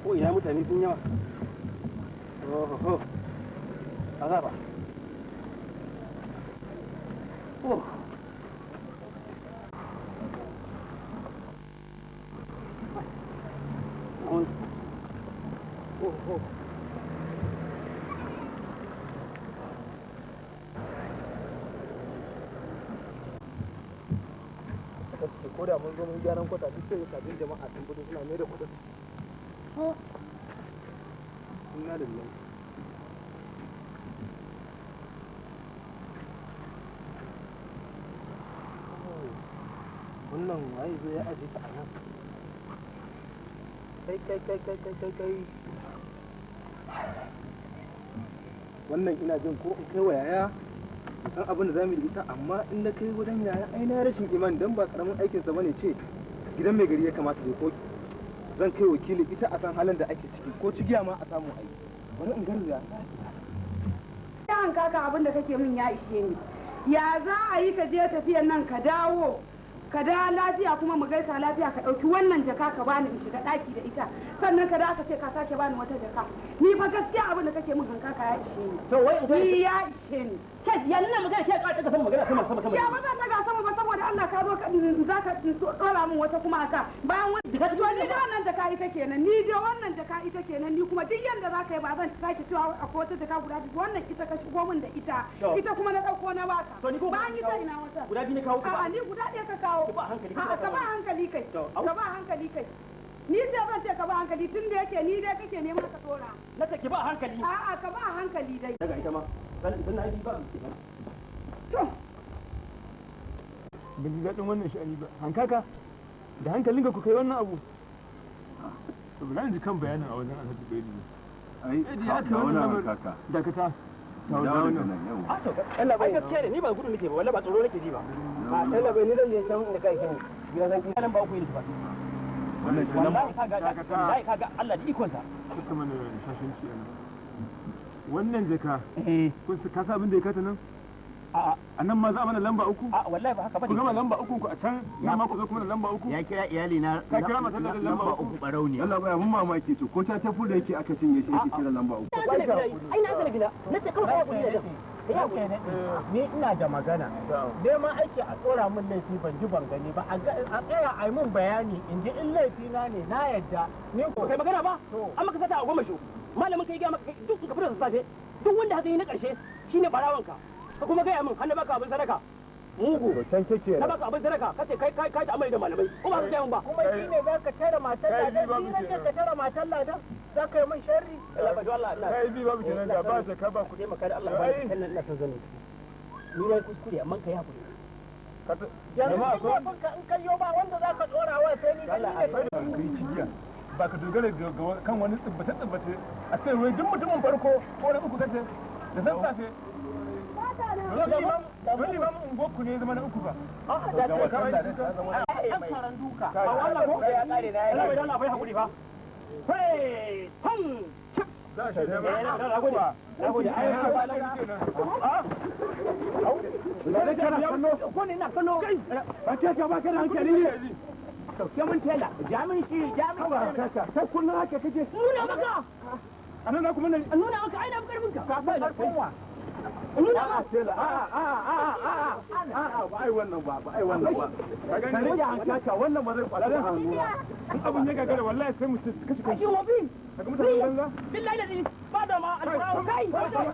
ko ina mutane sun yawa. Oh, azaba. Oh. Oh. Ko da mun zo mun gyaran kwata duk sai kafin jama'a sun fito suna mai da kudin. Inna lillahi. Wannan waye zai aje ta a nan? Kai. Wannan ina jin ko in kai wa yaya san abin da za mu yi ita, amma in na kai wajen yaya ai na rashin imani dan ba karamin aikinsa bane ce gidan mai gari ya kamata dai ko zan kai wakili ita a san halin da ake ciki ko cigiya ma a samu aiki. Bari in garza. Ya Hankaka abin da kake min ya ishe ni. Ya za a yi ka je tafiyan nan ka dawo ka da lafiya kuma mu gaisa lafiya ka ɗauki wannan jaka ka bani in shiga ɗaki da ita sannan ka da aka ce ka sake bani wata jaka ni fa gaskiya abin da kake min Hankaka ya ishe ni. To wai ni ya ishe ni. Kai yanzu na magana ke ka daga sama magana sama. Ya ba zan daga sama ba saboda Allah ka zo za ka dora min wata kuma aka bayan wani to ni da wannan jaka ita kenan ni kuma duk yanda za ka yi ba zan sake cewa akwai wata jaka guda biyu wannan ita ka shigo min da ita kuma na ɗauko na baka. Ba an yi ta ina wata. Guda biyu ne kawo ka ba. A'a ni guda ɗaya ka kawo. Ka ba hankali kai. Ni sai zan ce ka ba hankali tun da yake ni dai kake neman ka dora. Na ce ki ba hankali. A'a ka ba hankali dai. Daga ita ma. Dan na yi ba. To. Ban ji daɗin wannan sha'ani ba. Hankaka da hankalinka ku kai wannan abu. To ba ji kan bayanin a wajen Alhaji Bello. Ai, ka wannan Hankaka. Dakata. Dawo daga nan yau. A to Allah bai gaskiya ne ni ba gudu nake ba wallahi ba tsoro nake ji ba. A Allah bai ni zan je can da kai kene. Gidan san kiyan ba ku yi ba. Wannan ke nan wallahi kaga Allah da ikon sa. Kuka mana shashanci a nan. Wannan jaka. Kun ka sa abin da ya kata nan? A nan ma za a mana lamba 3? A wallahi ba haka ba. Ku gama lamba 3 ku a can, ya ma ku zo kuma da lamba 3? Ya kira iyali na ka kira mata da lamba 3 barauni. Allah baya mun mamaki to ko ta tafi da yake aka cinye shi yake kira lamba 3. Ai na zana gina. Nace kawai ya kudi da. Ni ina da magana. Neman aiki a tsora min laifi ban ji ban gani ba. A tsaya a yi min bayani in ji in laifi na ne na yadda. Ni ko kai magana ba? An maka sata a goma shi. Malamin kai ga maka duk ka fita da safe. Duk wanda haka yi na karshe shine barawanka. Ka kuma gaya min hannu baka abin sadaka mugu na baka abin sadaka kace kai da amai da malamai ko ba ka gaya min ba kuma shi ne za ka tara matar ladan ni nan ka tara matar ladan za ka yi min sharri Allah ba Allah kai bi babu kenan da ba ta ka ba ku dai maka da Allah ba kan nan ina son zani ni ne kuskure amma kai hakuri jama'a ko in kallo ba wanda za ka tsora wa sai ni kai ba ka dogara kan wani tsibbace a ce wai duk mutumin farko ko na uku kace da san safe wani ba mun goku ne zama na uku ba da kai kawai an karan duka a wannan ko ya kare na Allah bai Allah bai hakuri fa hey hum za shi ne ba na gode ai ba la da kana kallo ko ne na kallo ba ce ka ba kana hankali ne sauke mun tela jamin ba kaka sai kullun haka kake nuna maka anan kuma ne nuna maka ai na karfin ka ka ba kowa a tela ba ai wannan ba ka rage hankaka wannan ba zai kwalala hannu in abun ya gagara wallahi sai mu kashe kashi wabin kaga mutane banza billahi da ba da ma alƙawarin kai